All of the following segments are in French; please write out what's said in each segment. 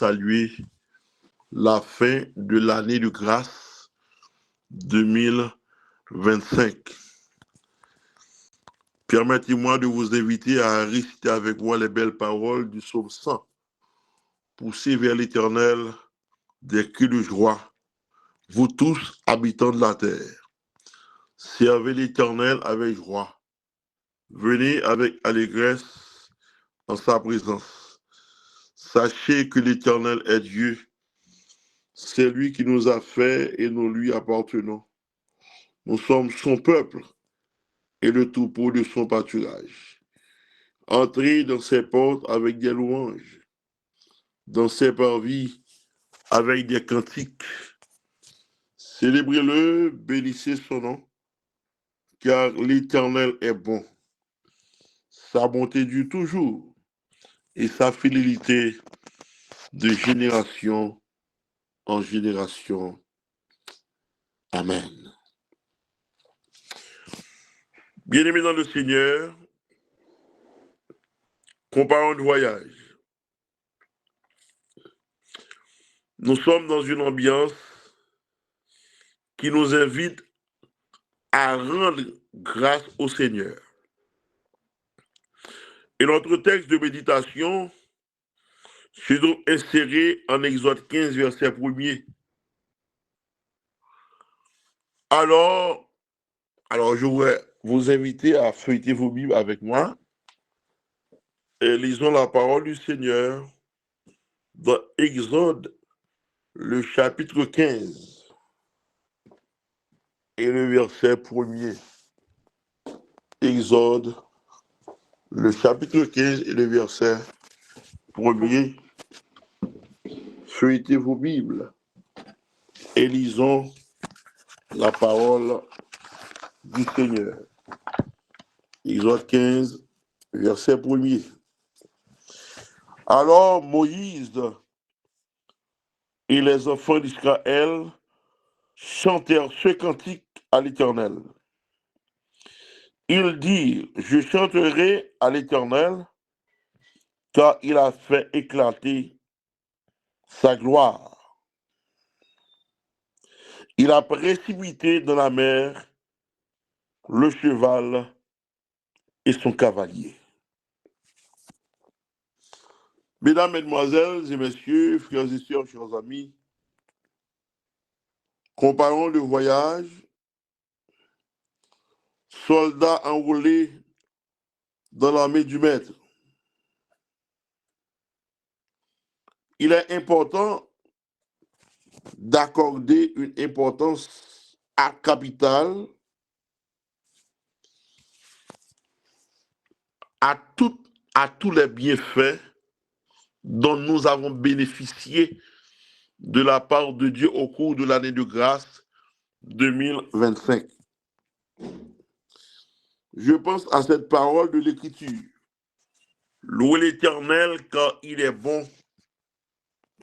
saluer la fin de l'année de grâce 2025. Permettez-moi de vous inviter à réciter avec moi les belles paroles du psaume 100. Poussez vers l'Éternel des cris de joie, vous tous habitants de la terre. Servez l'Éternel avec joie. Venez avec allégresse en sa présence. Sachez que l'Éternel est Dieu. C'est lui qui nous a fait et nous lui appartenons. Nous sommes son peuple et le troupeau de son pâturage. Entrez dans ses portes avec des louanges, dans ses parvis avec des cantiques. Célébrez-le, bénissez son nom, car l'Éternel est bon. Sa bonté dure toujours et sa fidélité de génération en génération. Amen. Bien-aimés dans le Seigneur, comparons le voyage. Nous sommes dans une ambiance qui nous invite à rendre grâce au Seigneur. Et notre texte de méditation se donc inséré en Exode 15, verset 1er. Alors, je voudrais vous inviter à feuilleter vos Bibles avec moi et lisons la parole du Seigneur dans Exode, le chapitre 15 et le verset 1er. Exode, le chapitre 15 et le verset 1er. Feuilletez vos Bibles et lisons la parole du Seigneur. Exode 15, verset 1er. Alors Moïse et les enfants d'Israël chantèrent ce cantique à l'Éternel. Ils dirent, je chanterai à l'Éternel, car il a fait éclater sa gloire. Il a précipité dans la mer le cheval et son cavalier. Mesdames, Mesdemoiselles et Messieurs, frères et sœurs, chers amis, comparons le voyage, soldats enrôlés dans l'armée du Maître. Il est important d'accorder une importance capitale à tous les bienfaits dont nous avons bénéficié de la part de Dieu au cours de l'année de grâce 2025. Je pense à cette parole de l'Écriture. Louez l'Éternel car il est bon,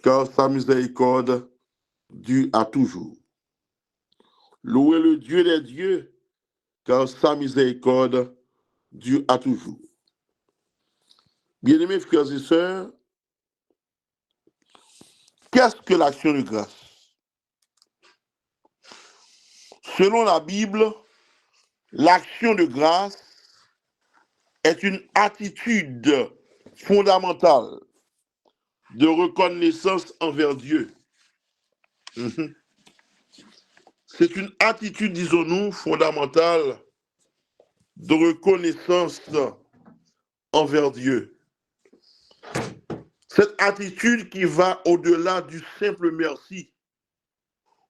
car sa miséricorde dure à toujours. Louez le Dieu des dieux, car sa miséricorde dure à toujours. Bien-aimés frères et sœurs, qu'est-ce que l'action de grâce? Selon la Bible, l'action de grâce est une attitude fondamentale de reconnaissance envers Dieu. C'est une attitude, disons-nous, fondamentale de reconnaissance envers Dieu. Cette attitude qui va au-delà du simple merci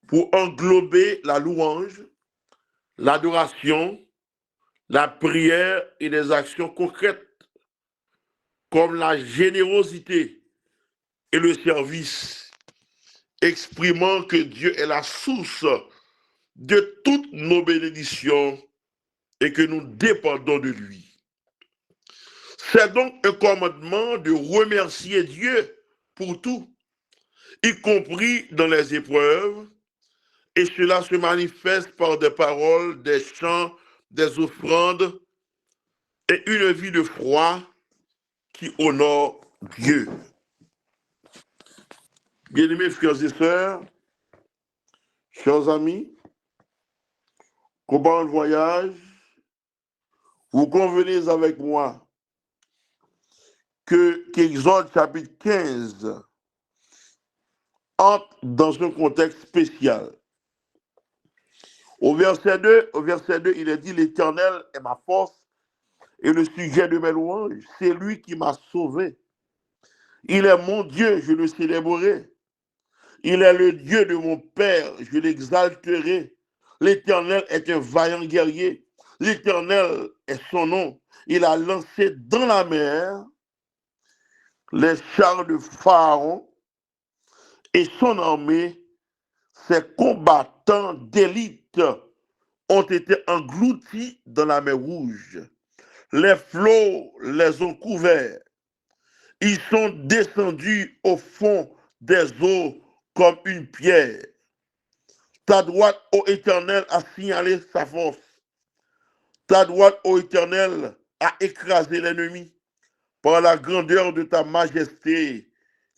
pour englober la louange, l'adoration, la prière et les actions concrètes comme la générosité et le service, exprimant que Dieu est la source de toutes nos bénédictions et que nous dépendons de lui. C'est donc un commandement de remercier Dieu pour tout, y compris dans les épreuves, et cela se manifeste par des paroles, des chants, des offrandes et une vie de foi qui honore Dieu. Bien-aimés frères et sœurs, chers amis, compagnons de voyage, vous convenez avec moi qu'Exode chapitre 15 entre dans un contexte spécial. Au verset 2, il est dit: l'Éternel est ma force et le sujet de mes louanges. C'est lui qui m'a sauvé. Il est mon Dieu, je le célébrerai. Il est le Dieu de mon Père, je l'exalterai. L'Éternel est un vaillant guerrier. L'Éternel est son nom. Il a lancé dans la mer les chars de Pharaon et son armée, ses combattants d'élite, ont été engloutis dans la mer Rouge. Les flots les ont couverts. Ils sont descendus au fond des eaux comme une pierre. Ta droite, ô Éternel, a signalé sa force. Ta droite, ô Éternel, a écrasé l'ennemi. Par la grandeur de ta majesté,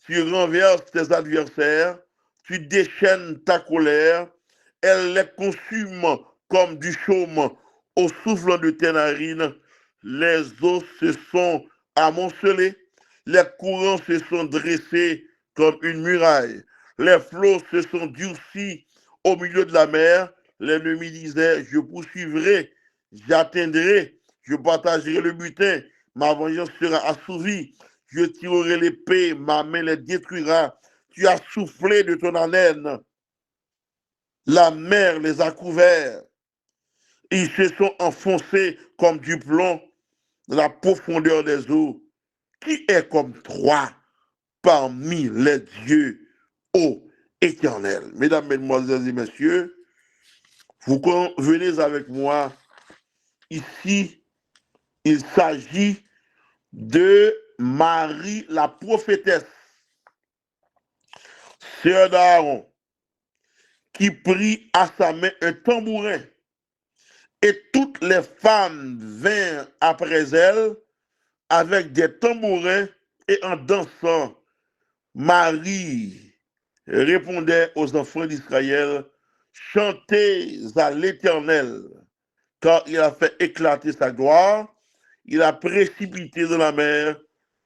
tu renverses tes adversaires, tu déchaînes ta colère, elle les consume comme du chaume au souffle de tes narines. Les eaux se sont amoncelées, les courants se sont dressés comme une muraille, les flots se sont durcis au milieu de la mer. L'ennemi disait: je poursuivrai, j'atteindrai, je partagerai le butin. Ma vengeance sera assouvie. Je tirerai l'épée, ma main les détruira. Tu as soufflé de ton haleine. La mer les a couverts. Ils se sont enfoncés comme du plomb dans la profondeur des eaux. Qui est comme toi parmi les dieux, ô Éternel? Mesdames, Mesdemoiselles et Messieurs, vous venez avec moi. Ici, il s'agit de Marie, la prophétesse, sœur d'Aaron, qui prit à sa main un tambourin, et toutes les femmes vinrent après elle avec des tambourins et en dansant. Marie répondait aux enfants d'Israël: chantez à l'Éternel, car il a fait éclater sa gloire, il a précipité dans la mer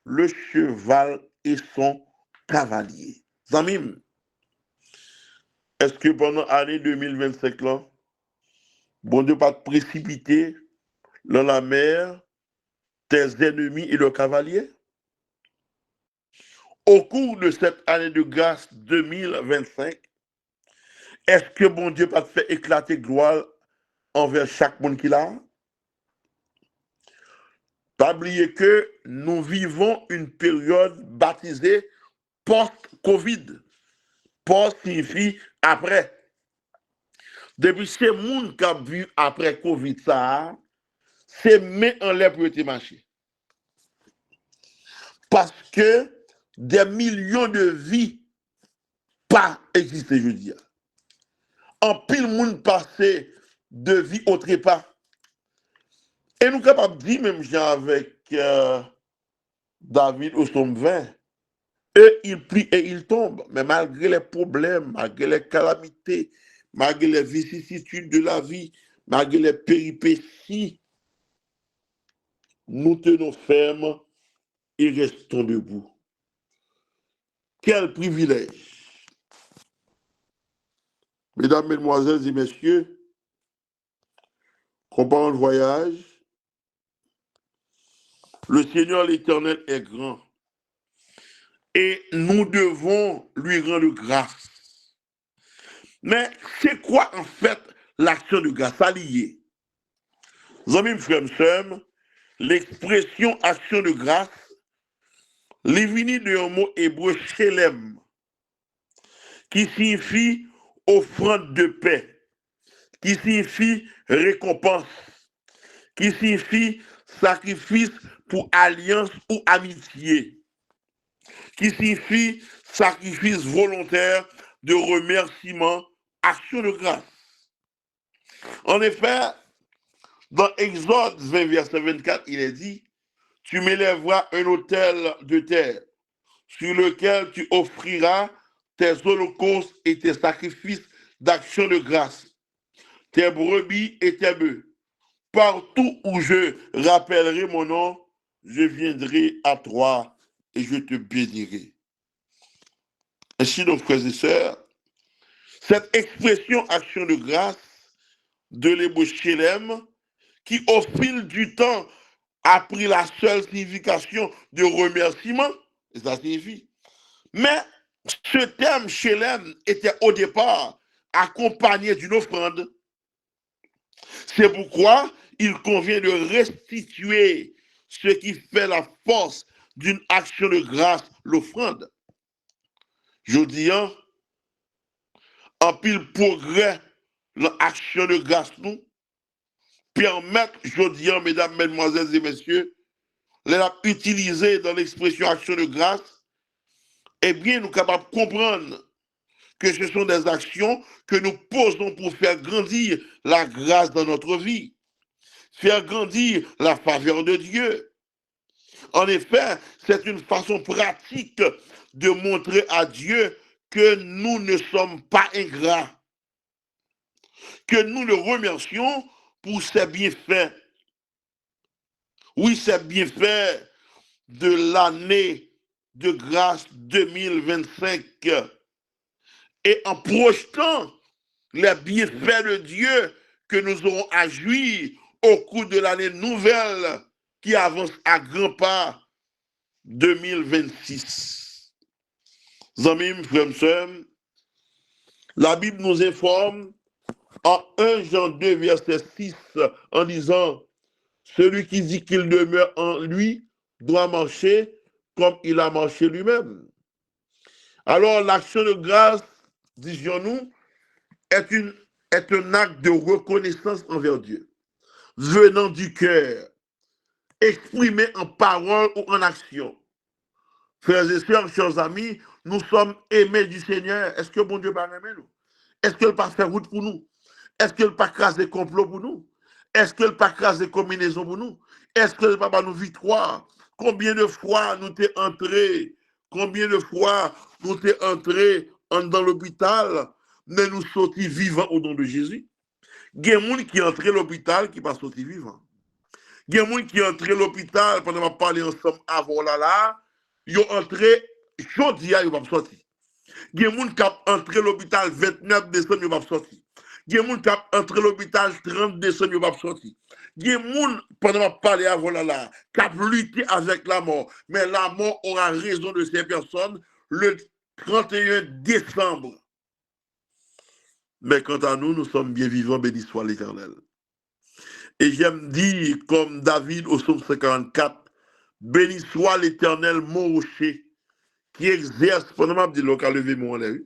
le cheval et son cavalier. Zamim, est-ce que pendant l'année 2025, là, bon Dieu pas te précipiter dans la mer tes ennemis et leurs cavaliers? Au cours de cette année de grâce 2025, est-ce que bon Dieu pas te fait éclater gloire envers chaque monde qu'il a? Pas oublier que nous vivons une période baptisée post-Covid. Post signifie après. Depuis ces monde qui a vu après Covid, ça, c'est mais en l'air pour être marché. Parce que des millions de vies pas existé, je veux dire. En pile monde passé de vie au trépas. Et nous sommes capables de dire, même genre avec David au psaume 20, eux, ils plient et ils tombent. Mais malgré les problèmes, malgré les calamités, malgré les vicissitudes de la vie, malgré les péripéties, nous tenons fermes et restons debout. Quel privilège! Mesdames, Mesdemoiselles et Messieurs, compagnons de voyage, le Seigneur l'Éternel est grand et nous devons lui rendre grâce. Mais c'est quoi en fait l'action de grâce alliée? Amis, frères, sœurs, l'expression action de grâce, les vini d'un mot hébreu shelem, qui signifie offrande de paix, qui signifie récompense, qui signifie sacrifice pour alliance ou amitié, qui signifie sacrifice volontaire de remerciement, action de grâce. En effet, dans Exode 20, verset 24, il est dit: tu m'élèveras un autel de terre sur lequel tu offriras tes holocaustes et tes sacrifices d'action de grâce, tes brebis et tes bœufs. Partout où je rappellerai mon nom, je viendrai à toi et je te bénirai. Ainsi donc, frères et sœurs, cette expression action de grâce de l'hébreu Shelem, qui au fil du temps a pris la seule signification de remerciement, et ça signifie. Mais ce terme Shelem était au départ accompagné d'une offrande. C'est pourquoi il convient de restituer ce qui fait la force d'une action de grâce, l'offrande. Je dis, en pile progrès, l'action de grâce nous permettre, je dis, mesdames, mesdemoiselles et messieurs, l'utiliser dans l'expression action de grâce, eh bien, nous sommes capables de comprendre que ce sont des actions que nous posons pour faire grandir la grâce dans notre vie, faire grandir la faveur de Dieu. En effet, c'est une façon pratique de montrer à Dieu que nous ne sommes pas ingrats, que nous le remercions pour ses bienfaits. Oui, ses bienfaits de l'année de grâce 2025 et en projetant les bienfaits de Dieu que nous aurons à jouir au cours de l'année nouvelle qui avance à grands pas 2026. Amis, frères et sœurs, la Bible nous informe en 1 Jean 2, verset 6, en disant « Celui qui dit qu'il demeure en lui doit marcher comme il a marché lui-même. » Alors, l'action de grâce, disions-nous, est un acte de reconnaissance envers Dieu, venant du cœur, exprimé en parole ou en action. Frères et sœurs, chers amis, nous sommes aimés du Seigneur. Est-ce que bon Dieu va aimer nous? Est-ce qu'il va faire route pour nous? Est-ce qu'il va craser complot pour nous? Est-ce qu'il va craser combinaison pour nous? Est-ce qu'il va nous victoire? Combien de fois nous t'es entré? Combien de fois nous t'es entré dans l'hôpital, mais nous sortis vivants au nom de Jésus? Il y a des gens qui sont entrés à l'hôpital qui ne sont pas sortis vivants. Il y a des gens qui sont entrés à l'hôpital pendant qu'on a parlé ensemble avant là, ils sont entrés, jeudi, ils ne sont pas sortis. Il y a des gens qui sont entrés à l'hôpital 29 décembre, ils ne sont pas sortis. Il y a des gens qui sont entrés à l'hôpital 30 décembre, ils ne sont pas sortis. Il y a des gens, pendant qu'on a parlé avant là, qui ont lutté avec la mort. Mais la mort aura raison de ces personnes le 31 décembre. Mais quant à nous, nous sommes bien vivants, béni soit l'Éternel. Et j'aime dire, comme David au psaume 54, béni soit l'Éternel, mon rocher, qui exerce, pendant ma dit l'on a levé mon l'air,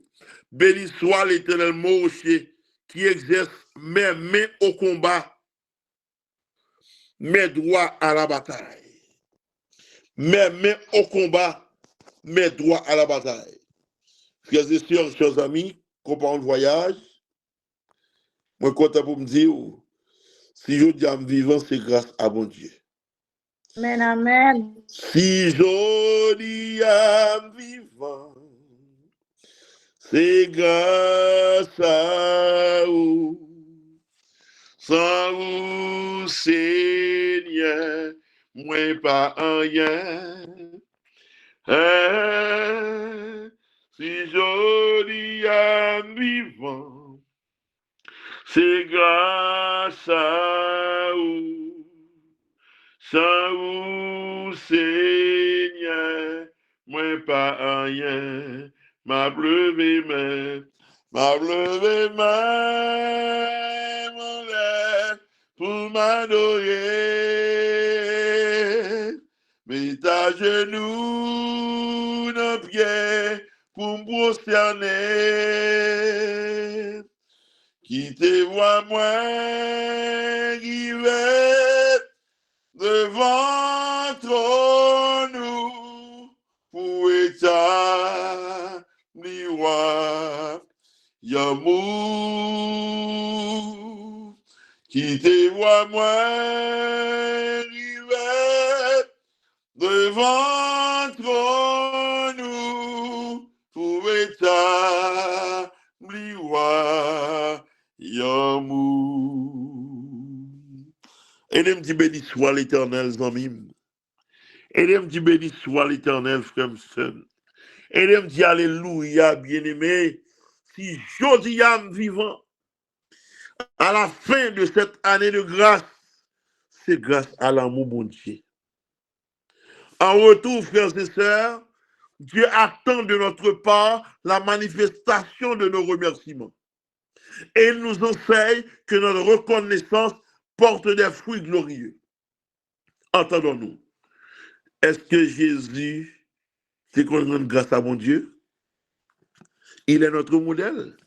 béni soit l'Éternel, mon rocher, qui exerce mes mains au combat, mes droits à la bataille. Mes mains au combat, mes droits à la bataille. Frères et sœurs, chers amis, compagnons de voyage, moi, content pour me dire, si je dis à me vivant, c'est grâce à mon Dieu. Amen, amen. Si je dis à me vivant, c'est grâce à vous. Sans vous, Seigneur, moi pas rien. Si je dis à me vivant, c'est grâce à vous. Sans vous, Seigneur, moi pas rien. M'a levé main, mon lèvre pour m'adorer. Mets à genoux nos pieds pour me prosterner. Quittez-moi, moi, qui vais devant nous pour établir l'amour. Quittez-moi, moi, qui vais devant nous pour établir Et il me dit béni soit l'Éternel, Zamim. Et il me dit béni soit l'Éternel, frère Son. Et il me dit alléluia, bien-aimé. Si Josiam vivant, à la fin de cette année de grâce, c'est grâce à l'amour de mon Dieu. En retour, frères et sœurs, Dieu attend de notre part la manifestation de nos remerciements. Et il nous enseigne que notre reconnaissance porte des fruits glorieux. Entendons-nous. Est-ce que Jésus, c'est qu'on rende grâce à mon Dieu? Il est notre modèle.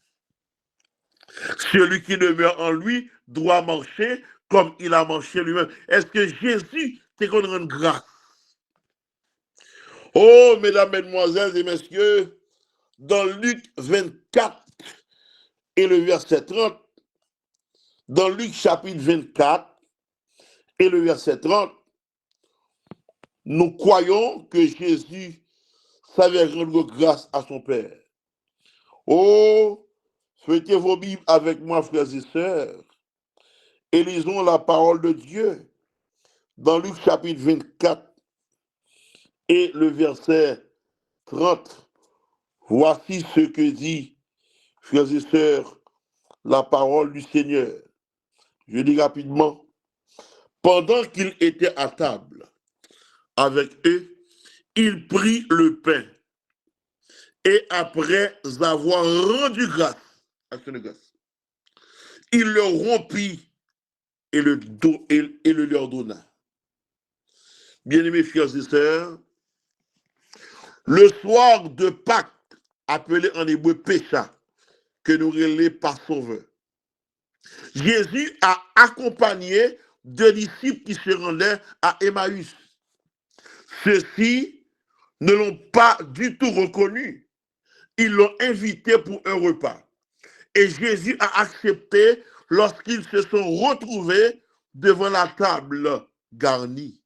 Celui qui demeure en lui doit marcher comme il a marché lui-même. Est-ce que Jésus, c'est qu'on rende grâce? Oh, mesdames, mesdemoiselles et messieurs, dans Luc 24 et le verset 30, dans Luc chapitre 24 et le verset 30, nous croyons que Jésus savait rendre grâce à son Père. Oh, feuilletez vos Bibles avec moi, frères et sœurs, et lisons la parole de Dieu dans Luc chapitre 24 et le verset 30. Voici ce que dit, frères et sœurs, la parole du Seigneur. Je dis rapidement. Pendant qu'il était à table avec eux, il prit le pain et après avoir rendu grâce, action de grâce, il le rompit et le leur donna. Bien-aimés frères et sœurs, le soir de Pâques, appelé en hébreu Pécha, que nous relais par Sauveur, Jésus a accompagné deux disciples qui se rendaient à Emmaüs. Ceux-ci ne l'ont pas du tout reconnu. Ils l'ont invité pour un repas. Et Jésus a accepté lorsqu'ils se sont retrouvés devant la table garnie.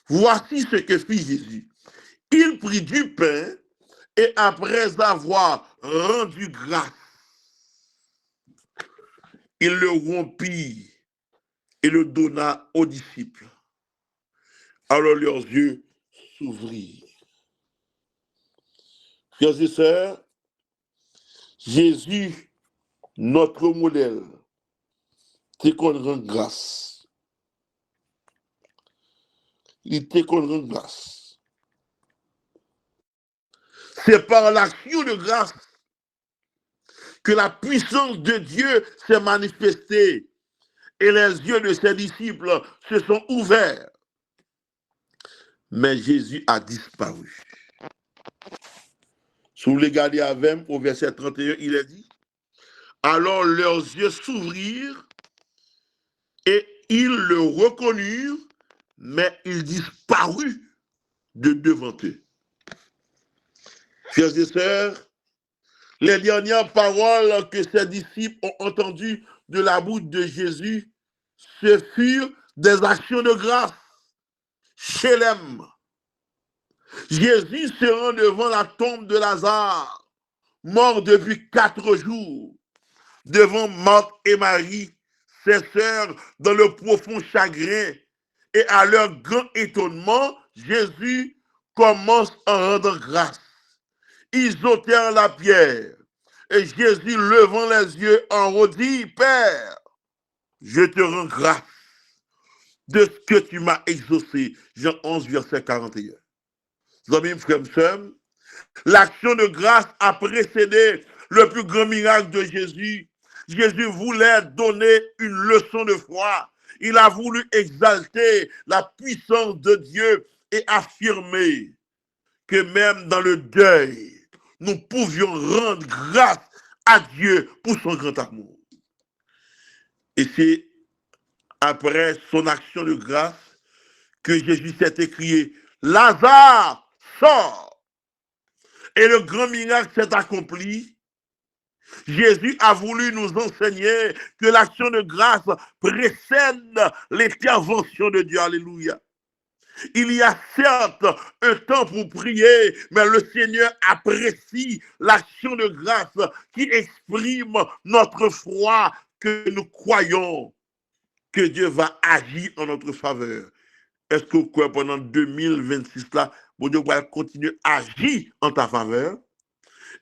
Voici ce que fit Jésus. Il prit du pain et après avoir rendu grâce, il le rompit et le donna aux disciples. Alors leurs yeux s'ouvrirent. Frères et sœurs, Jésus, notre modèle, c'est qu'on rend grâce. Il était qu'on rend grâce. C'est par l'action de grâce que la puissance de Dieu s'est manifestée et les yeux de ses disciples se sont ouverts. Mais Jésus a disparu. Si vous regardez avec au verset 31, il est dit, alors leurs yeux s'ouvrirent et ils le reconnurent, mais il disparut de devant eux. Frères et sœurs, les dernières paroles que ses disciples ont entendues de la bouche de Jésus, ce furent des actions de grâce. Shalem. Jésus se rend devant la tombe de Lazare, mort depuis 4 jours, devant Marthe et Marie, ses sœurs, dans le profond chagrin. Et à leur grand étonnement, Jésus commence à rendre grâce. Ils ôtèrent la pierre. Et Jésus, levant les yeux en haut, dit, Père, je te rends grâce de ce que tu m'as exaucé. Jean 11, verset 41. Amis, frères et sœurs, l'action de grâce a précédé le plus grand miracle de Jésus. Jésus voulait donner une leçon de foi. Il a voulu exalter la puissance de Dieu et affirmer que même dans le deuil, nous pouvions rendre grâce à Dieu pour son grand amour. Et c'est après son action de grâce que Jésus s'est écrié, Lazare, sort. Et le grand miracle s'est accompli. Jésus a voulu nous enseigner que l'action de grâce précède l'intervention de Dieu. Alléluia. Il y a certes un temps pour prier, mais le Seigneur apprécie l'action de grâce qui exprime notre foi que nous croyons que Dieu va agir en notre faveur. Est-ce que pendant 2026 là, bon Dieu va continuer à agir en ta faveur?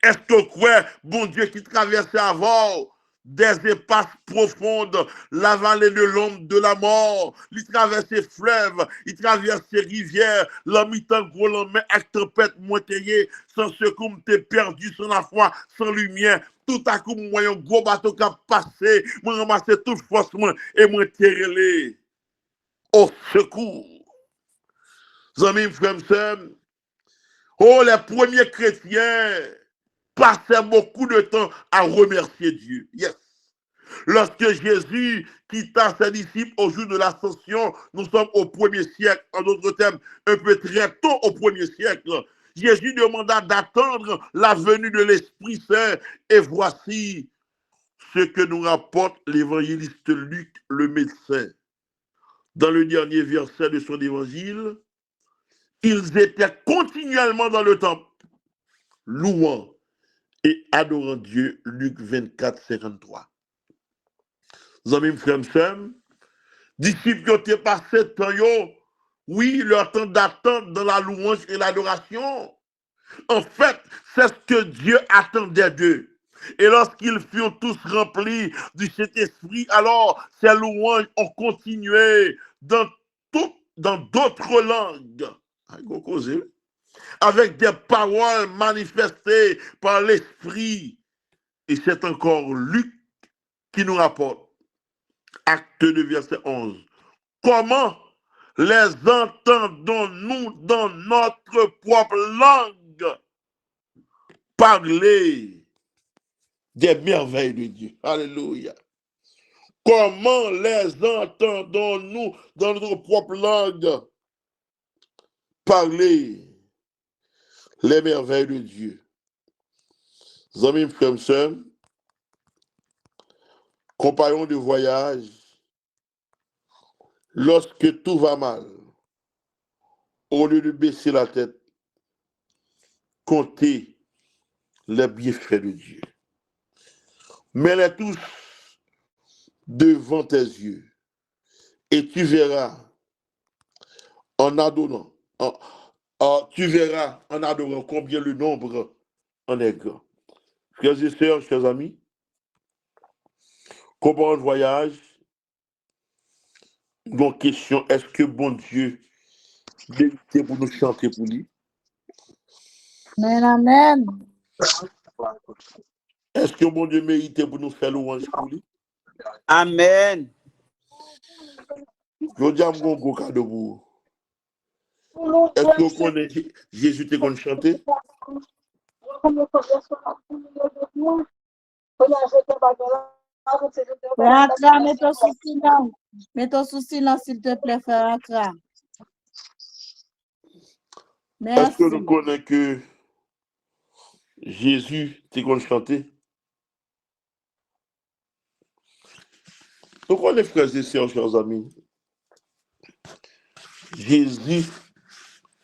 Est-ce que bon Dieu qui traversait avant des impasses profondes, la vallée de l'ombre de la mort, il traversait fleuves, il traversait rivières, l'homme temps gros lendemain avec tempête montée, sans secours, t'es perdu, sans la foi, sans lumière. Tout à coup, moi, un gros bateau qui a passé, moi, ramassé toute force, et moi, terrelé au secours. Amis, frères, sœurs, oh, les premiers chrétiens passaient beaucoup de temps à remercier Dieu. Yes. Lorsque Jésus quitta ses disciples au jour de l'ascension, nous sommes au 1er siècle, en d'autres termes, un peu très tôt au 1er siècle. Jésus demanda d'attendre la venue de l'Esprit Saint, et voici ce que nous rapporte l'évangéliste Luc, le médecin. Dans le dernier verset de son évangile, ils étaient continuellement dans le temple, louant et adorant Dieu. Luc 24, 53. Amis, frères, sœurs, disciples qui ont passé temps, oui, leur temps d'attente dans la louange et l'adoration. En fait, c'est ce que Dieu attendait d'eux. Et lorsqu'ils furent tous remplis du Saint-Esprit, alors ces louanges ont continué dans d'autres langues. Avec des paroles manifestées par l'Esprit. Et c'est encore Luc qui nous rapporte, acte 2, verset 11. Comment les entendons-nous dans notre propre langue parler des merveilles de Dieu? Alléluia. Comment les entendons-nous dans notre propre langue parler les merveilles de Dieu? Amis, frères, sœurs, compagnons de voyage, lorsque tout va mal, au lieu de baisser la tête, comptez les bienfaits de Dieu. Mets-les tous devant tes yeux et tu verras en adorant, tu verras en adorant combien le nombre en est grand. Frères et sœurs, chers amis, compagnons de voyage, donc question, est-ce que bon Dieu mérite pour nous chanter pour lui? Amen, amen. Est-ce que bon Dieu mérite pour nous faire louange pour lui? Amen. Je dis à mon gros cadeau pour vous. Est-ce que vous connaissez Jésus te qu'on chanter? Frère Accra, mets-toi sous silence, s'il te plaît, frère Accra. Est-ce que Merci. nous connaissons que Jésus te qu'on chanter? Nous connaissons, frères et sœurs, chers amis, Jésus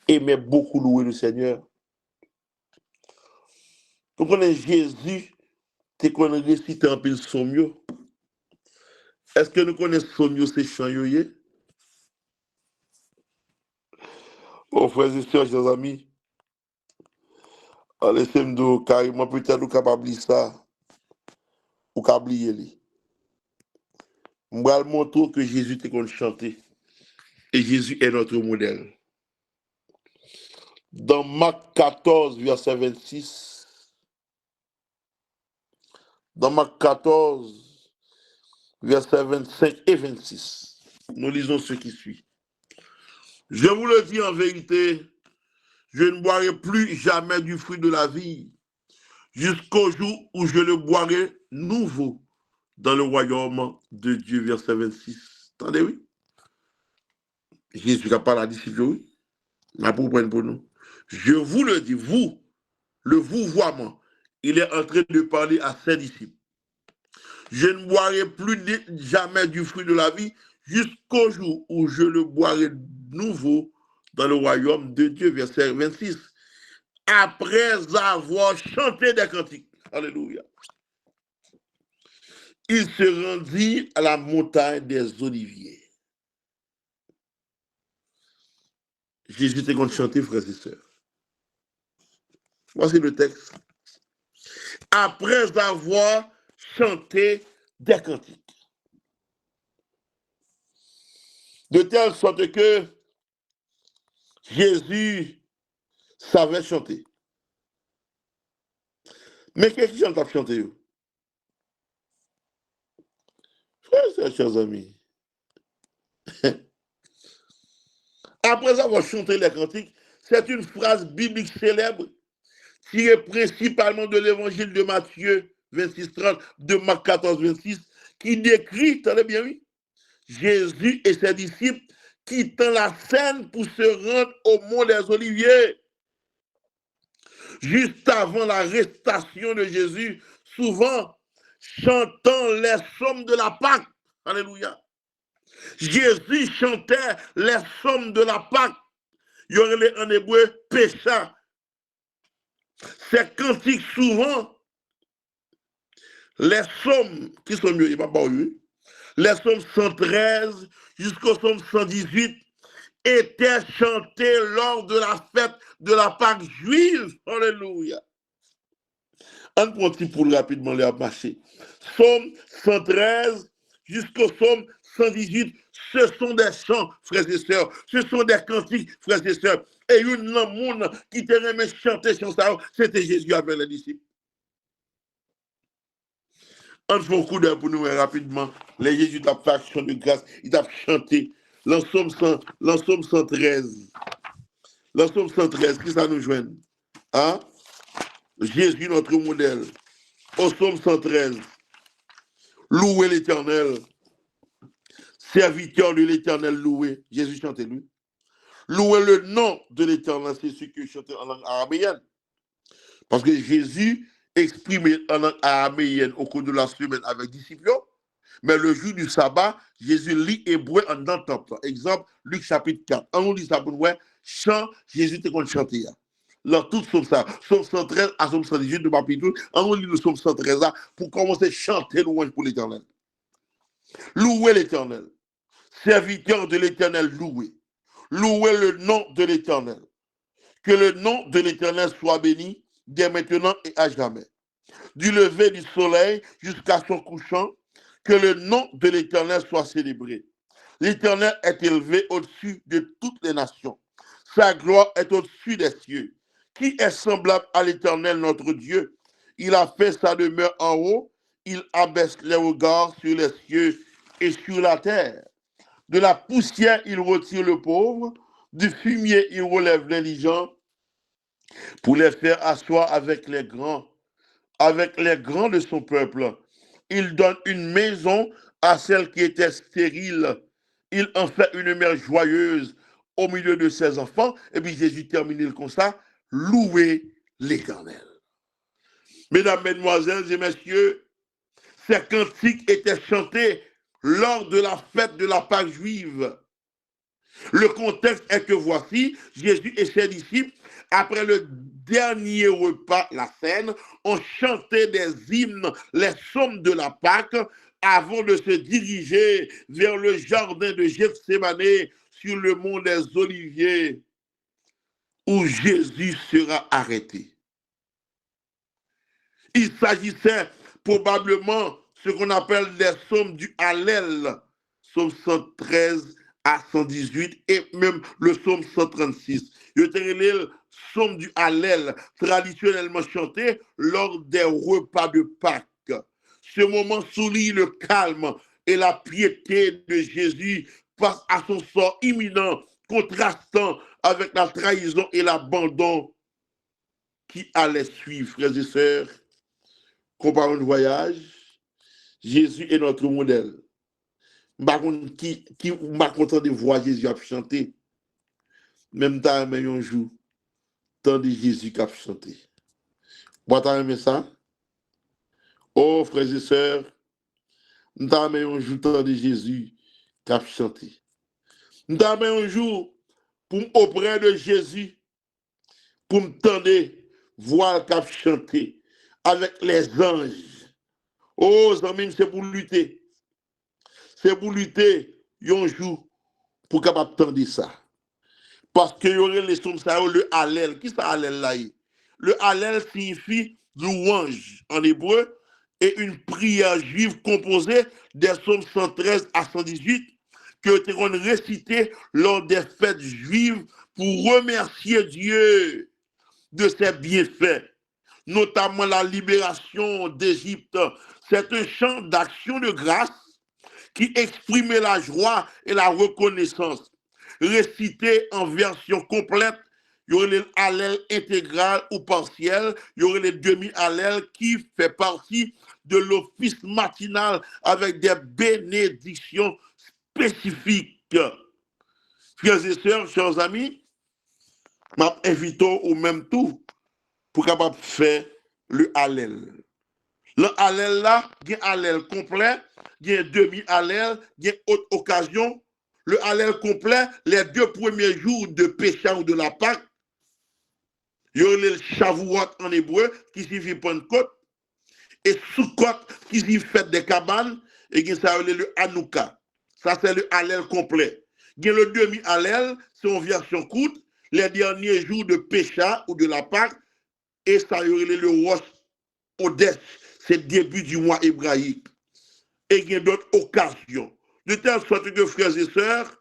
aimait beaucoup louer le Seigneur. Nous connaissons Jésus te qu'on récite un peu le sommio. Est-ce que nous connaissons sommio, c'est chant yoye? Oh, frères et sœurs, chers amis, laissez-moi carrément peut-être nous capables de ça ou oublier. Je vais montrer que Jésus te qu'on chanter. Et Jésus est notre modèle. Dans Marc 14, verset 26, dans Marc 14, verset 25 et 26, nous lisons ce qui suit. Je vous le dis en vérité, je ne boirai plus jamais du fruit de la vie, jusqu'au jour où je le boirai nouveau dans le royaume de Dieu, verset 26. Attendez, oui. Jésus n'a pas la disciple, oui. Mais pour prendre pour nous. Je vous le dis, vous, le vouvoiement, il est en train de parler à ses disciples. Je ne boirai plus jamais du fruit de la vie jusqu'au jour où je le boirai nouveau dans le royaume de Dieu, verset 26. Après avoir chanté des cantiques. Alléluia. il se rendit à la montagne des Oliviers. Jésus était contre chanter, frères et sœurs. Voici le texte. Après avoir chanté des cantiques, de telle sorte que Jésus savait chanter. Mais qu'est-ce qu'il a chanté? Frères et chers amis, après avoir chanté les cantiques, c'est une phrase biblique célèbre tirée principalement de l'évangile de Matthieu 26-30, de Marc 14-26, qui décrit, tenez bien, oui, Jésus et ses disciples quittant la scène pour se rendre au mont des Oliviers. Juste avant l'arrestation de Jésus, souvent chantant les psaumes de la Pâque. Alléluia. Jésus chantait les psaumes de la Pâque. Il y aurait en hébreu pécha. Ces cantiques, souvent, les psaumes, qui sont mieux, il n'y a pas eu, les psaumes 113 jusqu'au psaume 118 étaient chantés lors de la fête de la Pâque juive. Alléluia. On prend un petit poule rapidement, les marcher. Psaume 113 jusqu'au psaume 118, ce sont des chants, frères et sœurs. Ce sont des cantiques, frères et sœurs. Et une monde qui t'aimait chanter sur ça, c'était Jésus avec les disciples. On fait un coup d'œil pour nous rapidement. Les Jésus t'a fait action de grâce, il t'a chanté. L'ensemble 113. L'ensemble 113, qui ça nous joint? Hein? Jésus, notre modèle. Au psaume 113. Louez l'Éternel. Serviteur de l'Éternel, louez. Jésus chantait lui. Louez le nom de l'Éternel, c'est ce que chantait en langue araméenne. Parce que Jésus exprimait en langue araméenne au cours de la semaine avec disciples. Mais le jour du sabbat, Jésus lit hébreu en entendant. Exemple, Luc chapitre 4. On lit ça pour nous, chant, Jésus était qu'on chantait. Là, tout comme ça, Psaume 113 à Psaume 118 de Papitoul, on lit le Psaume 113 là pour commencer à chanter louange pour l'Éternel. Louez l'Éternel. Serviteur de l'Éternel, louez. Louez le nom de l'Éternel. Que le nom de l'Éternel soit béni dès maintenant et à jamais. Du lever du soleil jusqu'à son couchant, que le nom de l'Éternel soit célébré. L'Éternel est élevé au-dessus de toutes les nations. Sa gloire est au-dessus des cieux. Qui est semblable à l'Éternel, notre Dieu? Il a fait sa demeure en haut. Il abaisse les regards sur les cieux et sur la terre. De la poussière, il retire le pauvre. Du fumier, il relève l'indigent pour les faire asseoir avec les grands de son peuple. Il donne une maison à celle qui était stérile. Il en fait une mère joyeuse au milieu de ses enfants. Et puis Jésus termine comme ça. Louez l'Éternel. Mesdames, Mesdemoiselles et Messieurs, ces cantiques étaient chantés lors de la fête de la Pâque juive. Le contexte est que voici, Jésus et ses disciples, après le dernier repas, la scène, ont chanté des hymnes, les psaumes de la Pâque, avant de se diriger vers le jardin de Gethsémane sur le mont des Oliviers, où Jésus sera arrêté. Il s'agissait probablement ce qu'on appelle les psaumes du Hallel, psaume 113 à 118 et même le psaume 136. Je te le psaume du Hallel, traditionnellement chanté lors des repas de Pâques. Ce moment souligne le calme et la piété de Jésus face à son sort imminent, contrastant avec la trahison et l'abandon qui allait suivre, frères et sœurs. Comparons le voyage, Jésus est notre modèle. Qui m'a content de voir Jésus a chanté. Même temps, un jour, tant de Jésus qui a chanté. Vous avez aimé ça? Oh, frères et sœurs, nous avons un jour, tant de Jésus qui a chanté. Nous avons un jour, pour auprès de Jésus, pour me tendre, voir qu'il a chanté avec les anges. Oh, amis, c'est pour lutter. C'est pour lutter un jour pour capable tendre ça. Parce que y aurait les sons ça, le Hallel. Qui ça Hallel là? Le Hallel signifie louange en hébreu et une prière juive composée des psaumes 113 à 118 qui ont été récités lors des fêtes juives pour remercier Dieu de ses bienfaits, notamment la libération d'Égypte. C'est un chant d'action de grâce qui exprimait la joie et la reconnaissance. Récité en version complète, il y aurait les hallel intégral ou partiel, il y aurait les demi-hallel qui fait partie de l'office matinal avec des bénédictions spécifiques. Frères et sœurs, chers amis, m'invitons au même tout pour capable faire le hallel. Le hallel là, il y a un hallel complet, il y a un demi-hallel, il y a une autre occasion. Le hallel complet, les 2 premiers jours de Pécha ou de la Pâque, il y a le Shavuot en hébreu, qui signifie Pentecôte, et Sukkot, qui signifie fête des cabanes, et qui s'appelle le Hanouka. Ça, c'est le hallel complet. Il y a le demi-hallel, c'est en version courte, les derniers jours de Pécha ou de la Pâque, et ça, il y a le Rosh Hodesh, c'est le début du mois hébraïque. Et il y a d'autres occasions. De telle sorte que, frères et sœurs,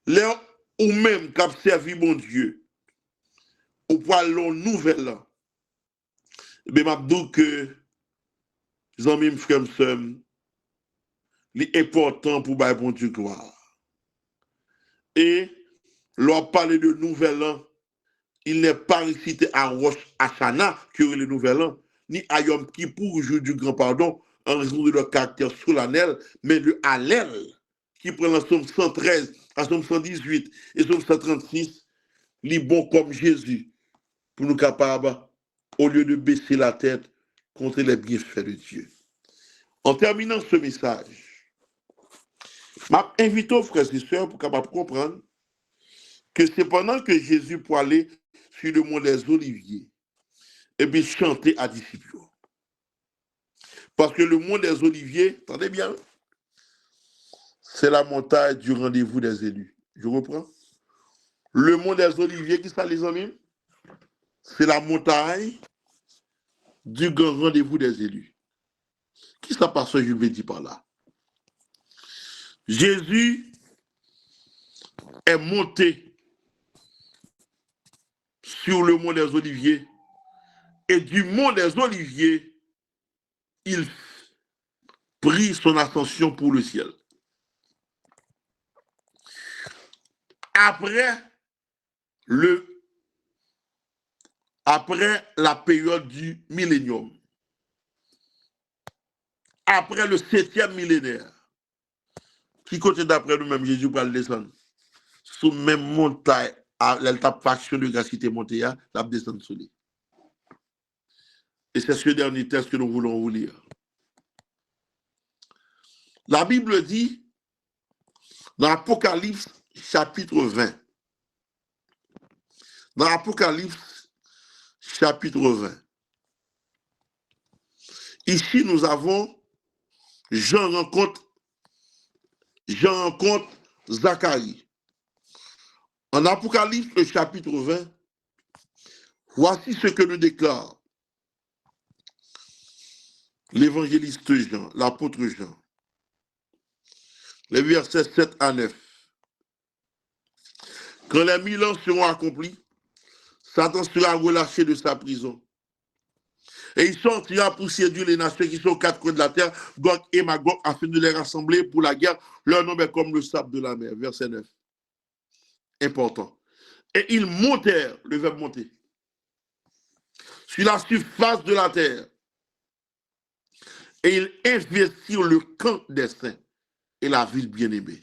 là ou même qui a servi mon Dieu, au poil long nouvelle, je m'abdou que, les amis, frères et sœurs, c'est important pour bailler bon Dieu gloire. Et, leur parler de nouvel an, il n'est pas récité à Rosh Hashanah, qui aurait le nouvel an, ni à Yom Kippour, jour du grand pardon, en raison de leur caractère solennel, mais le Hallel, qui prend la somme 113 à somme 118 et somme 136, lit bon comme Jésus, pour nous capables, au lieu de baisser la tête, contre les bienfaits de Dieu. En terminant ce message, j'invite aux frères et sœurs pour capables comprendre que c'est pendant que Jésus pour aller sur le mont des Oliviers et puis chanter à disciples. Parce que le mont des Oliviers, attendez bien, c'est la montagne du rendez-vous des élus. Je reprends. Le mont des Oliviers, qui ça les amis? C'est la montagne du grand rendez-vous des élus. Qui ça passe, je vais dire par là? Jésus est monté sur le mont des Oliviers et du mont des Oliviers, il prit son ascension pour le ciel. Après la période du millénium, après le 7e millénaire, qui côté d'après nous-mêmes, Jésus va le descendre, sous même montagne, à l'étape faction de grâce qui était montée, la descendre sous lui. Et c'est ce dernier texte que nous voulons vous lire. La Bible dit, dans Apocalypse chapitre 20, dans Apocalypse chapitre 20, ici nous avons Jean rencontre Zacharie. En Apocalypse, le chapitre 20, voici ce que nous déclare l'évangéliste Jean, l'apôtre Jean. Les versets 7 à 9. Quand les 1000 ans seront accomplis, Satan sera relâché de sa prison. Et il sortira pour séduire les nations qui sont aux 4 coins de la terre, Gog et Magog, afin de les rassembler pour la guerre. Leur nom est comme le sable de la mer. Verset 9. Important. Et ils montèrent, le verbe monter, sur la surface de la terre. Et ils investirent le camp des saints et la ville bien-aimée.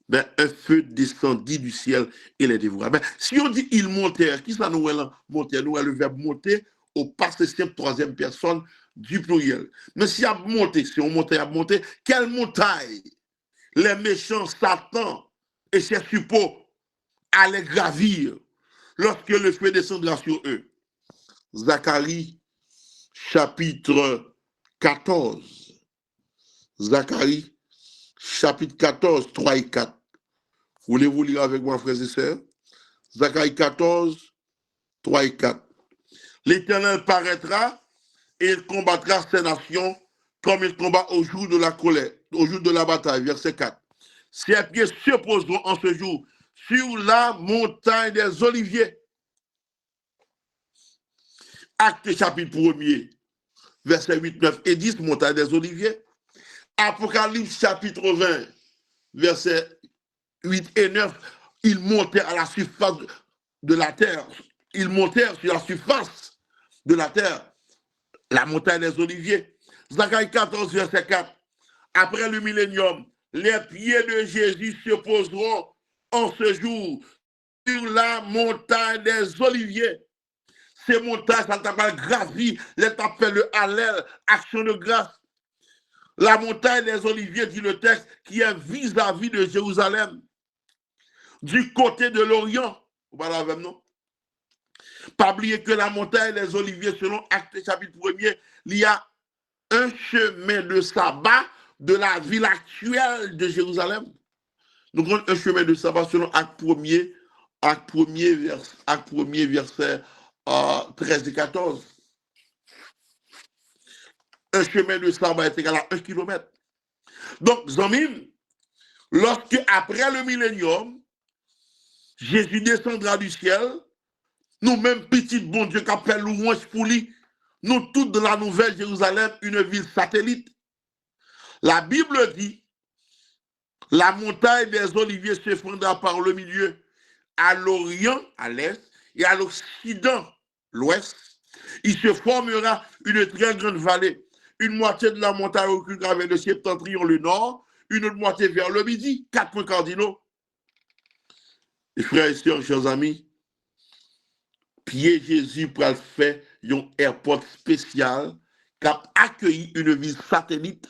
Ben, un feu descendit du ciel et les dévora. Ben, si on dit ils montèrent, qui ça nous est là? Monter, nous est le verbe monter au passé simple, 3e personne du pluriel. Mais si on monte, si on montait à monter, quelle montagne les méchants Satan et ses suppôts allaient gravir lorsque le feu descendra sur eux? Zacharie, chapitre 14. Zacharie, chapitre 14, 3 et 4. Voulez-vous lire avec moi, frères et sœurs? Zacharie 14, 3 et 4. L'Éternel paraîtra et il combattra ces nations comme il combat au jour de la colère, au jour de la bataille. Verset 4. Ses pieds se poseront en ce jour sur la montagne des Oliviers. Acte chapitre 1er, versets 8, 9 et 10, montagne des Oliviers. Apocalypse chapitre 20, versets 8 et 9, ils montèrent à la surface de la terre. Ils montèrent sur la surface de la terre, la montagne des Oliviers. Zacharie 14, verset 4. Après le millénium, les pieds de Jésus se poseront en ce jour sur la montagne des Oliviers. Ces montagnes, ça s'appelle gravi, les appelle le Hallel, action de grâce. La montagne des Oliviers, dit le texte, qui est vis-à-vis de Jérusalem, du côté de l'Orient. Voilà avec nous. Pas oublier que la montagne des Oliviers, selon Acte chapitre 1er, il y a un chemin de sabbat de la ville actuelle de Jérusalem. Nous avons un chemin de sabbat selon Acte 1er, verset 13 et 14. Un chemin de sabbat est égal à 1 kilomètre. Donc, Zamim, lorsque après le millénium, Jésus descendra du ciel, nous-mêmes, petits bon Dieu qui appelle louange pour lui, nous tous de la Nouvelle Jérusalem, une ville satellite. La Bible dit, la montagne des Oliviers se fondra par le milieu, à l'Orient, à l'Est, et à l'Occident, l'Ouest. Il se formera une très grande vallée. Une moitié de la montagne reculera vers le septentrion, le nord, une autre moitié vers le midi, 4 points cardinaux. Et frères et sœurs, chers amis, Pierre Jésus pour faire un airport spécial qui a accueilli une ville satellite.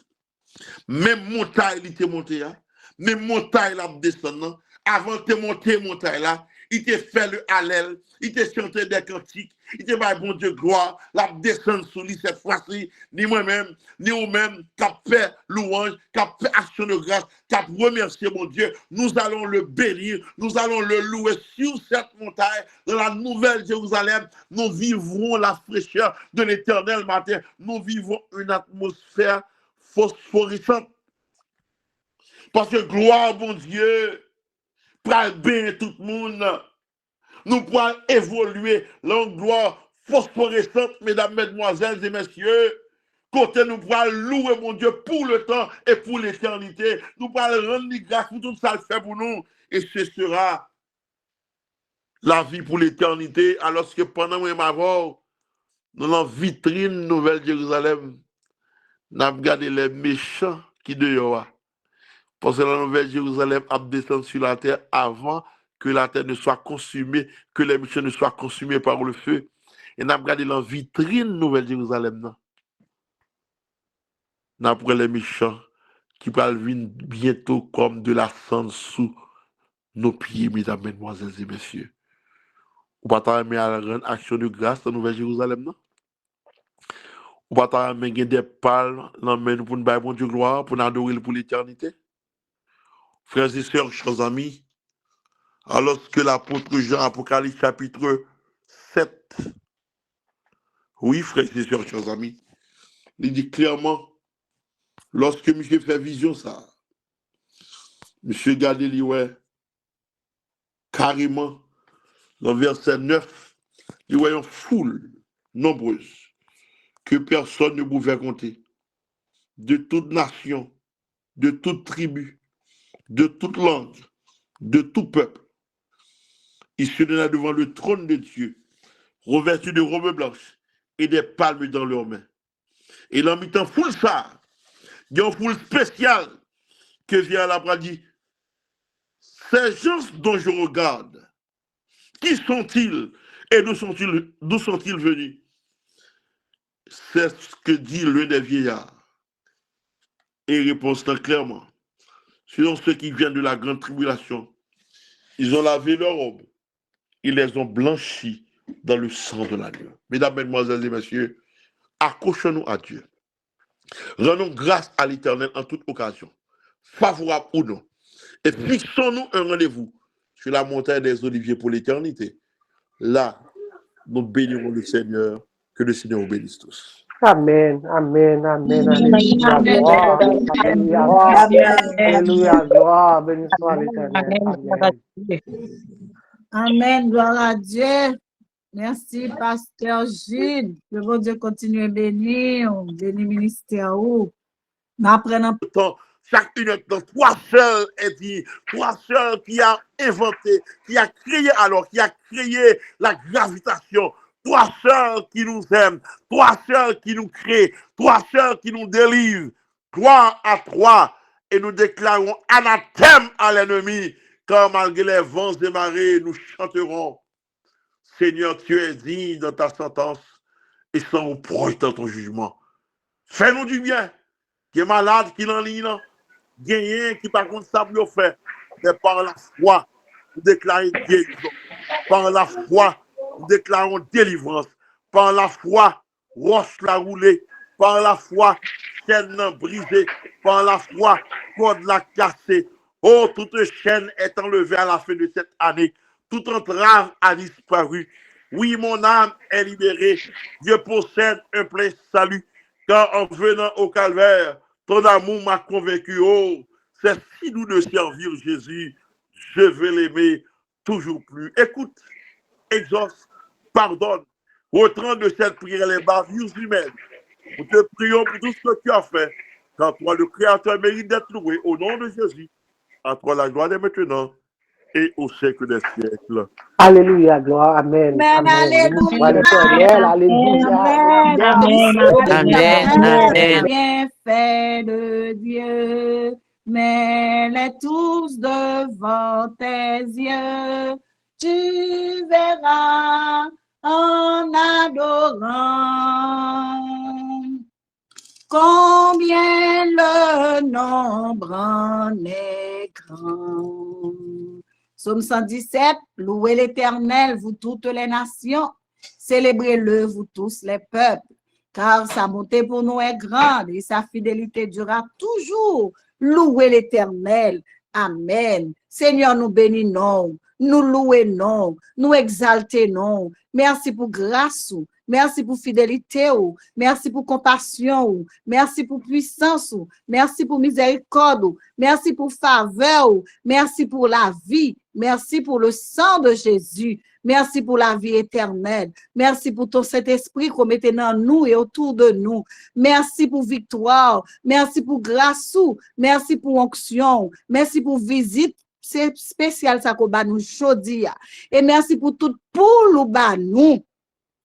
Même montagne, il était monté là. Même montagne, là, descendant. Avant de monter montagne là, il t'a fait le Hallel, il t'a chanté des cantiques, il t'a dit bon Dieu gloire, la descendre sur lui cette fois-ci, ni moi-même, ni vous-même, qui a fait louange, qui a fait action de grâce, qui a remercié mon Dieu. Nous allons le bénir, nous allons le louer sur cette montagne, dans la nouvelle Jérusalem. Nous vivrons la fraîcheur de l'éternel matin. Nous vivons une atmosphère phosphorescente. Parce que gloire, mon Dieu, pour bien tout le monde, nous pourrons évoluer dans une gloire phosphorescente, mesdames, mesdemoiselles et messieurs. Côté nous pourrons louer mon Dieu pour le temps et pour l'éternité. Nous pourrons rendre grâce pour tout ça le fait pour nous. Et ce sera la vie pour l'éternité. Alors que pendant que ma mort, dans la vitrine Nouvelle Jérusalem, nous avons regardé les méchants qui dehors. Parce que la Nouvelle Jérusalem a descendu sur la terre avant que la terre ne soit consumée, que les méchants ne soient consumés par le feu. Et nous avons regardé la vitrine Nouvelle Jérusalem. Nous avons les méchants qui parlent bientôt comme de la cendre sous nos pieds, mesdames, mesdemoiselles et messieurs. Ou pas t'aimer à la grande action de grâce dans la Nouvelle Jérusalem, non? Ou pas t'aimer des pales dans nous pour nous bon Dieu gloire, pour nous adorer pour l'éternité? Frères et sœurs, chers amis, alors que l'apôtre Jean, Apocalypse chapitre 7, oui, frères et sœurs, chers amis, il dit clairement, lorsque monsieur fait vision, ça, monsieur Gadeli, ouais, carrément, dans le verset 9, il voit une foule nombreuse que personne ne pouvait compter, de toute nation, de toute tribu, de toute langue, de tout peuple. Ils se tenaient devant le trône de Dieu, revêtus de robes blanches et des palmes dans leurs mains. Et l'en mettant foule ça, il y a une foule spéciale que vient la bras dit, ces gens dont je regarde, qui sont-ils et d'où sont-ils venus? C'est ce que dit l'un des vieillards. Et il répond clairement, ce sont ceux qui viennent de la grande tribulation. Ils ont lavé leurs robes, ils les ont blanchis dans le sang de l'agneau. Mesdames, mesdemoiselles et messieurs, accrochons-nous à Dieu. Rendons grâce à l'Éternel en toute occasion, favorable ou non. Et fixons-nous un rendez-vous sur la montagne des Oliviers pour l'éternité. Là, nous bénirons le Seigneur. Que le Seigneur vous bénisse tous. Amen, amen, amen, alléluia, Amen. gloire, alléluia, gloire, alléluia, gloire, béni soit l'Éternel, amen. Amen, gloire à Dieu. Merci, Pasteur Gilles. Que bon Dieu continue à bénir, bénir ministère. M'apprenons. Chacune de trois sœurs est dit, trois sœurs qui a inventé, qui a créé qui a créé la gravitation, trois sœurs qui nous aiment, trois sœurs qui nous créent, trois sœurs qui nous délivrent, trois à trois, et nous déclarons anathème à l'ennemi, car malgré les vents et marées, nous chanterons. Seigneur, tu es digne dans ta sentence et sans proche dans ton jugement. Fais-nous du bien, qui est malade, qui n'en lit, gagné, qui par contre ça vous fait, mais par la foi, nous déclarons guérison. Par la foi, nous déclarons délivrance. Par la foi, roche la roulée. Par la foi, chaîne brisée. Par la foi, corde la cassée. Oh, toute chaîne est enlevée à la fin de cette année. Toute entrave a disparu. Oui, mon âme est libérée. Dieu possède un plein salut. Car en venant au calvaire, ton amour m'a convaincu. Oh, c'est si nous de servir Jésus, je vais l'aimer toujours plus. Écoute, exauce, pardonne, retranche de cette prière les bavures humaines. Nous te prions pour tout ce que tu as fait, car toi, le Créateur, mérite d'être loué. Au nom de Jésus, à toi la gloire dès maintenant et au siècle des siècles. Alléluia, gloire, amen, amen. Béni soit l'Éternel, alléluia, Amen. Bienfait de Dieu, mets-les tous devant tes yeux, tu verras en adorant combien le nombre en est grand. Psaume 117, louez l'Éternel, vous toutes les nations, célébrez-le, vous tous les peuples, car sa bonté pour nous est grande et sa fidélité durera toujours. Louez l'Éternel. Amen. Seigneur, nous bénissons, nous louons, nous exaltons. Merci pour grâce, merci pour fidélité, merci pour compassion, merci pour puissance, merci pour miséricorde, merci pour faveur, merci pour la vie, merci pour le sang de Jésus, merci pour la vie éternelle, merci pour ton Saint-Esprit qu'on mettait dans nous et autour de nous, merci pour victoire, merci pour grâce, merci pour onction, merci pour visite spécial ça qu'on nous jodi et merci pour toute poule ou ba nous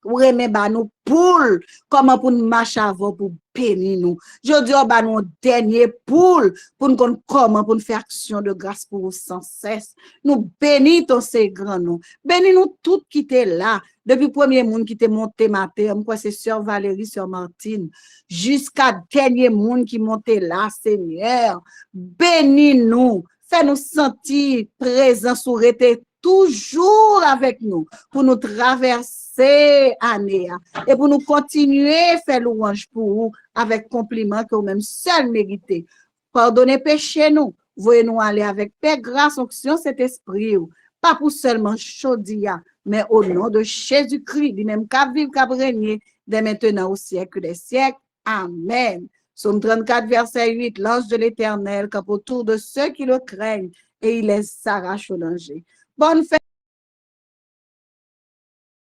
ou remet ba nous poule comment pour nous marcher avant pour bénir nous jodi on ba nous dernier poule pour nous comment pour nous faire action de grâce pour vous sans cesse nous bénis ton c'est grand nom bénis nous toutes qui étaient là depuis premier monde qui était monté matin quoi c'est sœur Valérie sœur Martine jusqu'à dernier monde qui montait là Seigneur bénis nous. Fais-nous sentir présents sur été toujours avec nous pour nous traverser l'année et pour nous continuer à faire louange pour vous avec compliment que vous-même seul méritez. Pardonnez péché nous, voyez-nous aller avec paix, grâce, onction, cet esprit, pas pour seulement chaudia, mais au nom de Jésus-Christ, du même qu'à vivre, qu'à régner, dès maintenant au siècle des siècles. Amen. Psaume 34, verset 8, l'ange de l'Éternel campe autour de ceux qui le craignent et il les arrache au danger. Bonne fête.